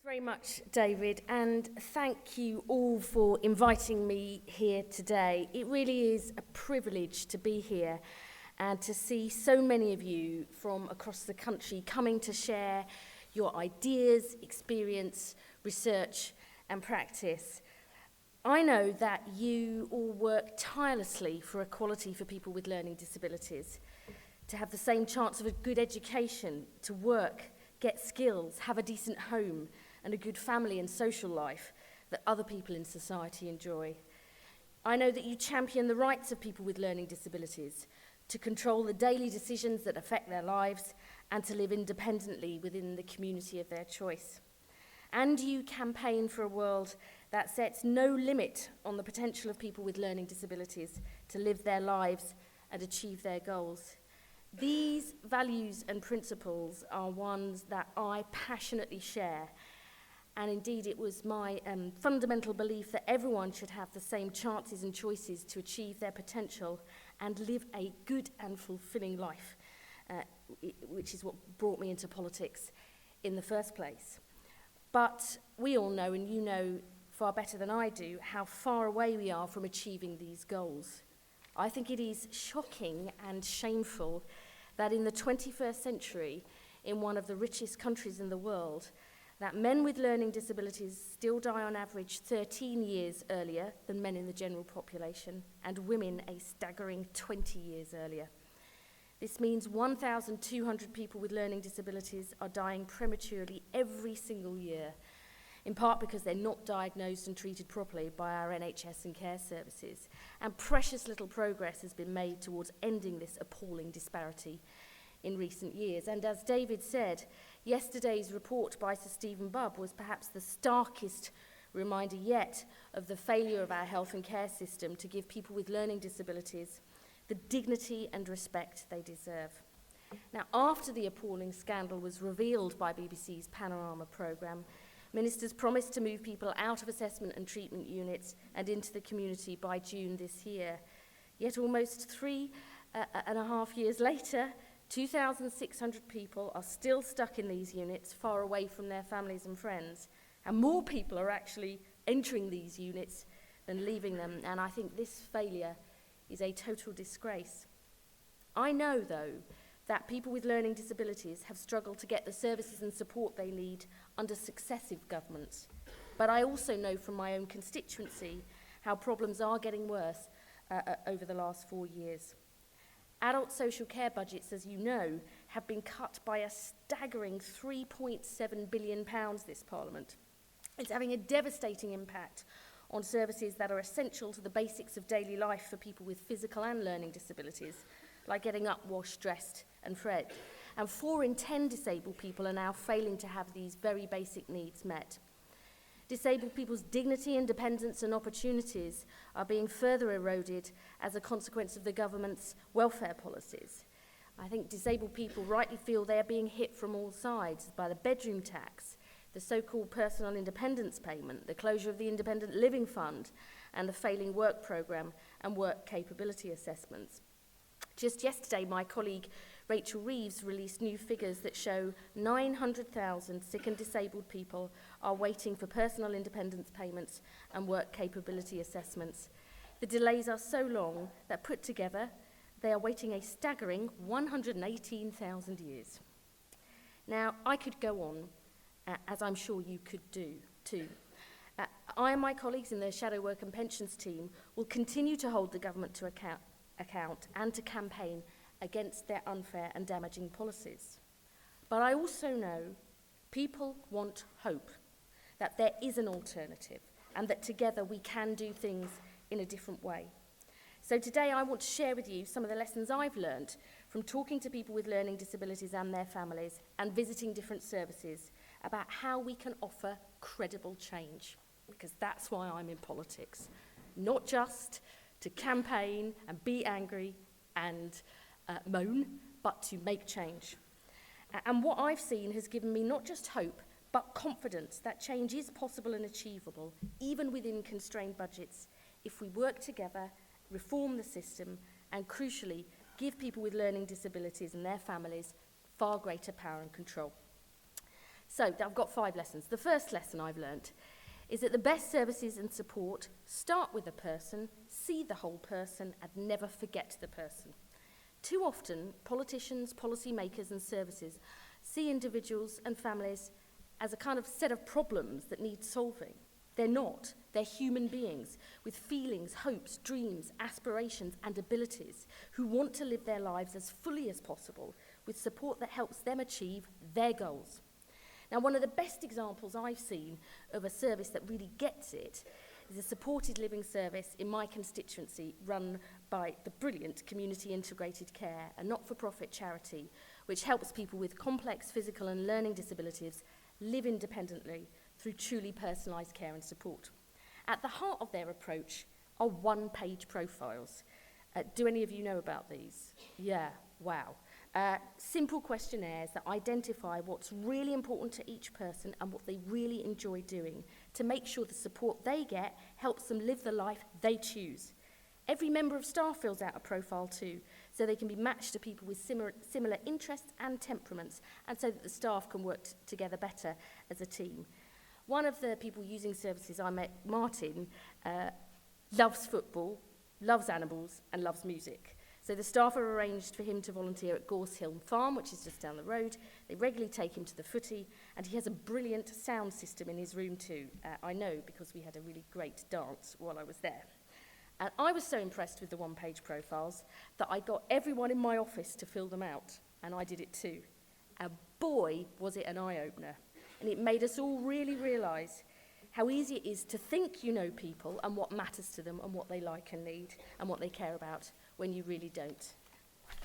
Very much, David, and thank you all for inviting me here today. It really is a privilege to be here and to see so many of you from across the country coming to share your ideas, experience, research and practice. I know that you all work tirelessly for equality for people with learning disabilities, to have the same chance of a good education, to work, get skills, have a decent home, and a good family and social life that other people in society enjoy. I know that you champion the rights of people with learning disabilities to control the daily decisions that affect their lives and to live independently within the community of their choice. And you campaign for a world that sets no limit on the potential of people with learning disabilities to live their lives and achieve their goals. These values and principles are ones that I passionately share. And indeed, it was my fundamental belief that everyone should have the same chances and choices to achieve their potential and live a good and fulfilling life, which is what brought me into politics in the first place. But we all know, and you know far better than I do, how far away we are from achieving these goals. I think it is shocking and shameful that in the 21st century, in one of the richest countries in the world, that men with learning disabilities still die on average 13 years earlier than men in the general population, and women a staggering 20 years earlier. This means 1,200 people with learning disabilities are dying prematurely every single year, in part because they're not diagnosed and treated properly by our NHS and care services. And precious little progress has been made towards ending this appalling disparity in recent years. And as David said, yesterday's report by Sir Stephen Bubb was perhaps the starkest reminder yet of the failure of our health and care system to give people with learning disabilities the dignity and respect they deserve. Now, after the appalling scandal was revealed by BBC's Panorama programme, ministers promised to move people out of assessment and treatment units and into the community by June this year. Yet almost 3.5 years later, 2,600 people are still stuck in these units, far away from their families and friends. And more people are actually entering these units than leaving them. And I think this failure is a total disgrace. I know, though, that people with learning disabilities have struggled to get the services and support they need under successive governments. But I also know from my own constituency how problems are getting worse over the last 4 years. Adult social care budgets, as you know, have been cut by a staggering £3.7 billion this Parliament. It's having a devastating impact on services that are essential to the basics of daily life for people with physical and learning disabilities, like getting up, washed, dressed and fed. And 4 in 10 disabled people are now failing to have these very basic needs met. Disabled people's dignity, independence and opportunities are being further eroded as a consequence of the government's welfare policies. I think disabled people rightly feel they are being hit from all sides by the bedroom tax, the so-called personal independence payment, the closure of the Independent Living Fund, and the failing work programme and work capability assessments. Just yesterday, my colleague Rachel Reeves released new figures that show 900,000 sick and disabled people are waiting for personal independence payments and work capability assessments. The delays are so long that put together, they are waiting a staggering 118,000 years. Now, I could go on, as I'm sure you could do too. I and my colleagues in the Shadow Work and Pensions team will continue to hold the government to account and to campaign against their unfair and damaging policies. But I also know people want hope, that there is an alternative, and that together we can do things in a different way. So today I want to share with you some of the lessons I've learned from talking to people with learning disabilities and their families and visiting different services about how we can offer credible change, because that's why I'm in politics, not just to campaign and be angry and moan, but to make change. And what I've seen has given me not just hope, but confidence that change is possible and achievable, even within constrained budgets, if we work together, reform the system, and crucially, give people with learning disabilities and their families far greater power and control. So I've got 5 lessons. The first lesson I've learnt is that the best services and support start with a person, see the whole person, and never forget the person. Too often, politicians, policymakers and services see individuals and families as a kind of set of problems that need solving. They're not. They're human beings with feelings, hopes, dreams, aspirations and abilities who want to live their lives as fully as possible with support that helps them achieve their goals. Now, one of the best examples I've seen of a service that really gets it is a supported living service in my constituency run by the brilliant Community Integrated Care, a not-for-profit charity which helps people with complex physical and learning disabilities live independently through truly personalised care and support. At the heart of their approach are one-page profiles. Do any of you know about these? Yeah, wow. Simple questionnaires that identify what's really important to each person and what they really enjoy doing to make sure the support they get helps them live the life they choose. Every member of staff fills out a profile too, so they can be matched to people with similar interests and temperaments, and so that the staff can work together better as a team. One of the people using services I met, Martin, loves football, loves animals, and loves music. So the staff have arranged for him to volunteer at Gorse Hill Farm, which is just down the road. They regularly take him to the footy, and he has a brilliant sound system in his room too. I know because we had a really great dance while I was there. And I was so impressed with the one-page profiles that I got everyone in my office to fill them out, and I did it too. And boy, was it an eye-opener. And it made us all really realise how easy it is to think you know people and what matters to them and what they like and need and what they care about when you really don't.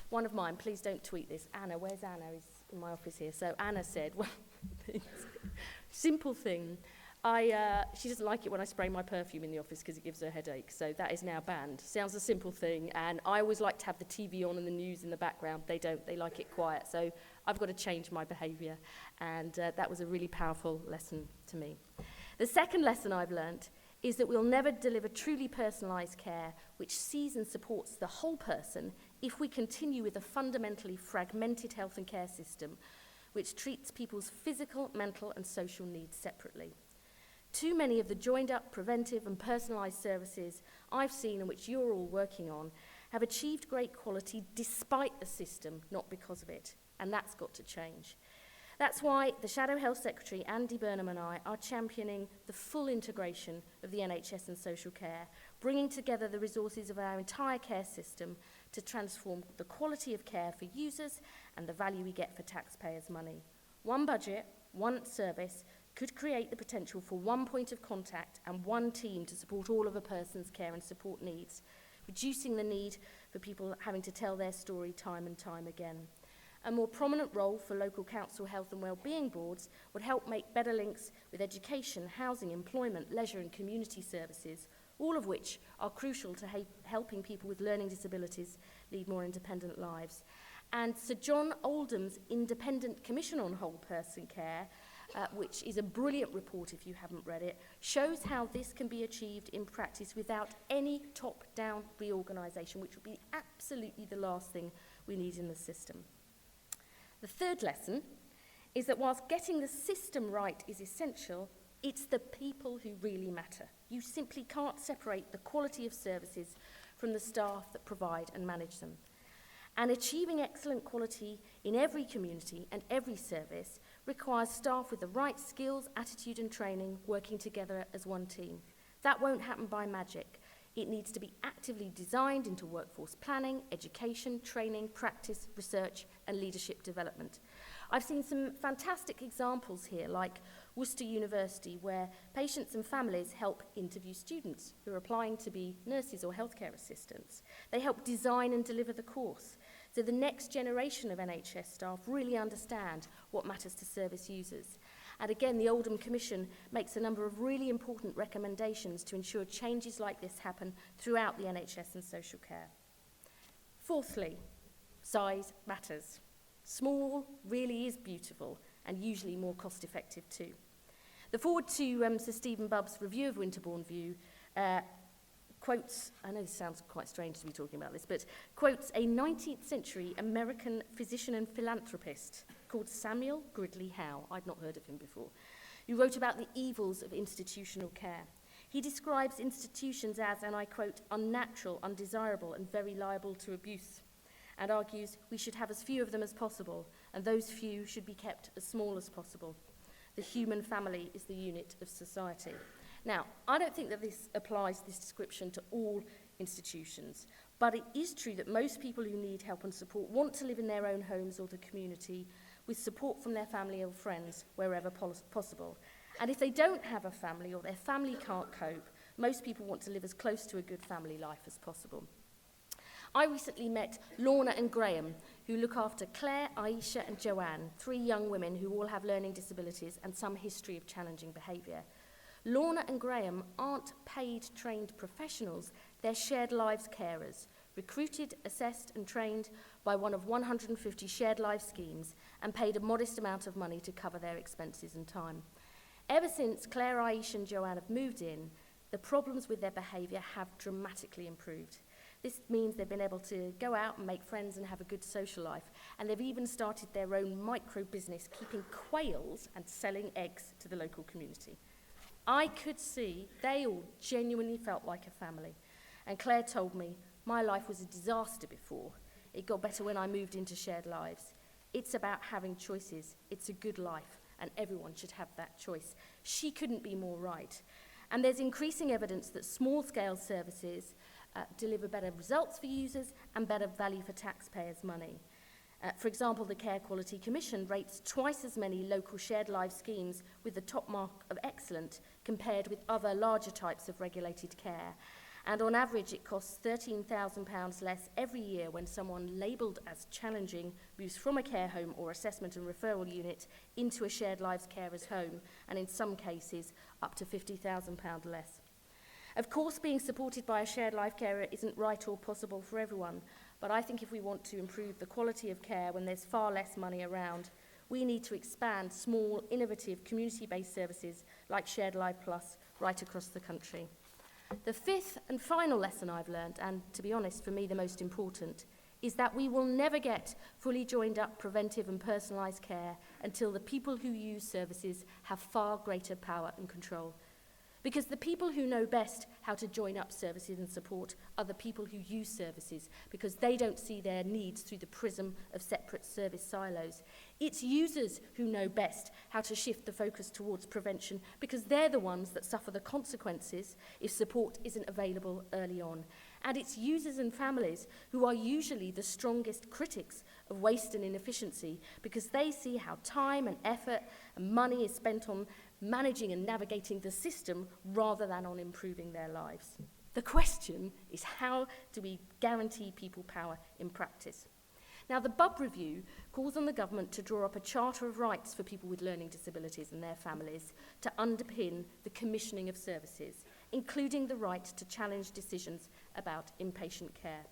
One of mine, please don't tweet this, Anna, where's Anna? Is in my office here. So Anna said, well, simple thing, she doesn't like it when I spray my perfume in the office because it gives her a headache, so that is now banned. Sounds a simple thing, and I always like to have the TV on and the news in the background. They don't, they like it quiet, so I've got to change my behaviour, and that was a really powerful lesson to me. The second lesson I've learnt is that we'll never deliver truly personalised care which sees and supports the whole person if we continue with a fundamentally fragmented health and care system which treats people's physical, mental and social needs separately. Too many of the joined-up, preventive and personalised services I've seen and which you're all working on have achieved great quality despite the system, not because of it, and that's got to change. That's why the Shadow Health Secretary, Andy Burnham, and I are championing the full integration of the NHS and social care, bringing together the resources of our entire care system to transform the quality of care for users and the value we get for taxpayers' money. One budget, one service, could create the potential for one point of contact and one team to support all of a person's care and support needs, reducing the need for people having to tell their story time and time again. A more prominent role for local council health and wellbeing boards would help make better links with education, housing, employment, leisure and community services, all of which are crucial to helping people with learning disabilities lead more independent lives. And Sir John Oldham's Independent Commission on Whole Person Care, which is a brilliant report if you haven't read it, shows how this can be achieved in practice without any top-down reorganisation, which would be absolutely the last thing we need in the system. The third lesson is that whilst getting the system right is essential, it's the people who really matter. You simply can't separate the quality of services from the staff that provide and manage them. And achieving excellent quality in every community and every service requires staff with the right skills, attitude and training working together as one team. That won't happen by magic. It needs to be actively designed into workforce planning, education, training, practice, research and leadership development. I've seen some fantastic examples here, like Worcester University, where patients and families help interview students who are applying to be nurses or healthcare assistants. They help design and deliver the course, so the next generation of NHS staff really understand what matters to service users. And again, the Oldham Commission makes a number of really important recommendations to ensure changes like this happen throughout the NHS and social care. Fourthly, size matters. Small really is beautiful and usually more cost-effective too. The forward to Sir Stephen Bubb's review of Winterbourne View quotes, I know this sounds quite strange to be talking about this, but quotes a 19th century American physician and philanthropist called Samuel Gridley Howe, I'd not heard of him before, who wrote about the evils of institutional care. He describes institutions as, and I quote, unnatural, undesirable, and very liable to abuse, and argues we should have as few of them as possible, and those few should be kept as small as possible. The human family is the unit of society. Now, I don't think that this description to all institutions, but it is true that most people who need help and support want to live in their own homes or the community with support from their family or friends wherever possible. And if they don't have a family or their family can't cope, most people want to live as close to a good family life as possible. I recently met Lorna and Graham, who look after Claire, Aisha and Joanne, 3 young women who all have learning disabilities and some history of challenging behaviour. Lorna and Graham aren't paid trained professionals, they're shared lives carers, recruited, assessed and trained by one of 150 shared life schemes and paid a modest amount of money to cover their expenses and time. Ever since Claire, Aisha and Joanne have moved in, the problems with their behaviour have dramatically improved. This means they've been able to go out and make friends and have a good social life, and they've even started their own micro business keeping quails and selling eggs to the local community. I could see they all genuinely felt like a family. And Claire told me, my life was a disaster before. It got better when I moved into shared lives. It's about having choices. It's a good life, and everyone should have that choice. She couldn't be more right. And there's increasing evidence that small-scale services deliver better results for users and better value for taxpayers' money. For example, the Care Quality Commission rates twice as many local shared life schemes with the top mark of excellent compared with other larger types of regulated care. And on average, it costs £13,000 less every year when someone labelled as challenging moves from a care home or assessment and referral unit into a shared lives carer's home, and in some cases, up to £50,000 less. Of course, being supported by a shared life carer isn't right or possible for everyone, but I think if we want to improve the quality of care when there's far less money around, we need to expand small, innovative, community-based services like Shared Life Plus right across the country. The 5th and final lesson I've learned, and to be honest, for me the most important, is that we will never get fully joined up preventive and personalised care until the people who use services have far greater power and control. Because the people who know best how to join up services and support are the people who use services, because they don't see their needs through the prism of separate service silos. It's users who know best how to shift the focus towards prevention, because they're the ones that suffer the consequences if support isn't available early on. And it's users and families who are usually the strongest critics of waste and inefficiency, because they see how time and effort and money is spent on managing and navigating the system rather than on improving their lives. The question is, how do we guarantee people power in practice? Now, the Bubb Review calls on the government to draw up a charter of rights for people with learning disabilities and their families to underpin the commissioning of services, including the right to challenge decisions about inpatient care.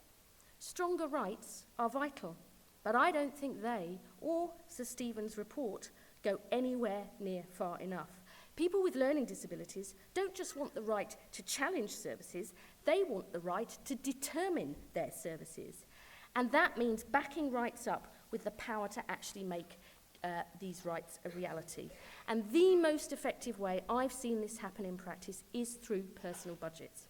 Stronger rights are vital, but I don't think they, or Sir Stephen's report, go anywhere near far enough. People with learning disabilities don't just want the right to challenge services, they want the right to determine their services. And that means backing rights up with the power to actually make these rights a reality. And the most effective way I've seen this happen in practice is through personal budgets.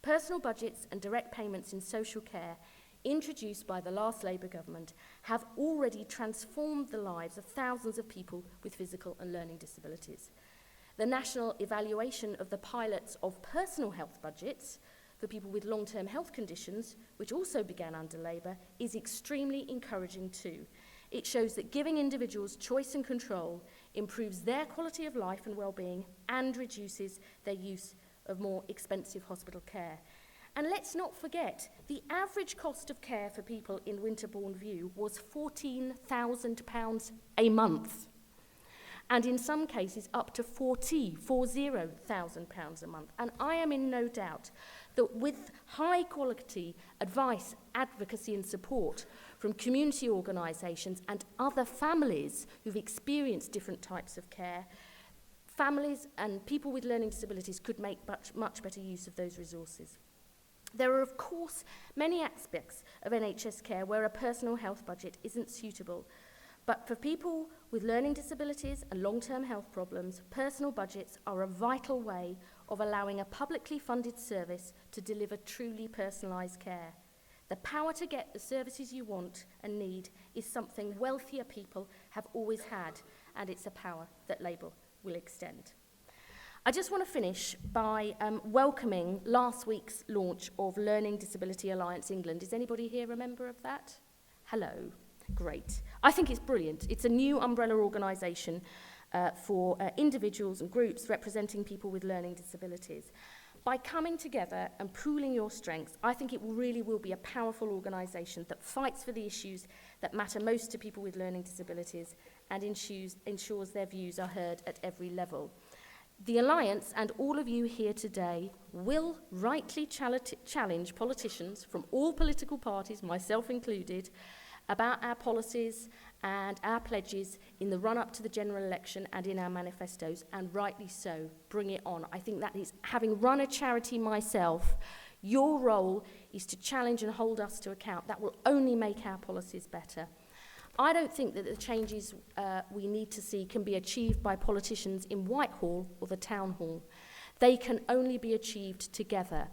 Personal budgets and direct payments in social care introduced by the last Labour government have already transformed the lives of thousands of people with physical and learning disabilities. The national evaluation of the pilots of personal health budgets for people with long-term health conditions, which also began under Labour, is extremely encouraging too. It shows that giving individuals choice and control improves their quality of life and well-being and reduces their use of more expensive hospital care. And let's not forget, the average cost of care for people in Winterbourne View was £14,000 a month. And in some cases up to £40,000 a month. And I am in no doubt that with high quality advice, advocacy and support from community organisations and other families who've experienced different types of care, families and people with learning disabilities could make much better use of those resources. There are, of course, many aspects of NHS care where a personal health budget isn't suitable. But for people with learning disabilities and long-term health problems, personal budgets are a vital way of allowing a publicly funded service to deliver truly personalised care. The power to get the services you want and need is something wealthier people have always had, and it's a power that Labour will extend. I just want to finish by welcoming last week's launch of Learning Disability Alliance England. Is anybody here a member of that? Hello. Great. I think it's brilliant. It's a new umbrella organisation for individuals and groups representing people with learning disabilities. By coming together and pooling your strengths, I think it really will be a powerful organisation that fights for the issues that matter most to people with learning disabilities and ensures their views are heard at every level. The Alliance and all of you here today will rightly challenge politicians from all political parties, myself included, about our policies and our pledges in the run-up to the general election and in our manifestos, and rightly so. Bring it on. I think that is, having run a charity myself, your role is to challenge and hold us to account. That will only make our policies better. I don't think that the changes we need to see can be achieved by politicians in Whitehall or the Town Hall. They can only be achieved together.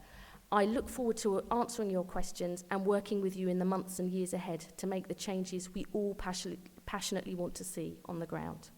I look forward to answering your questions and working with you in the months and years ahead to make the changes we all passionately want to see on the ground.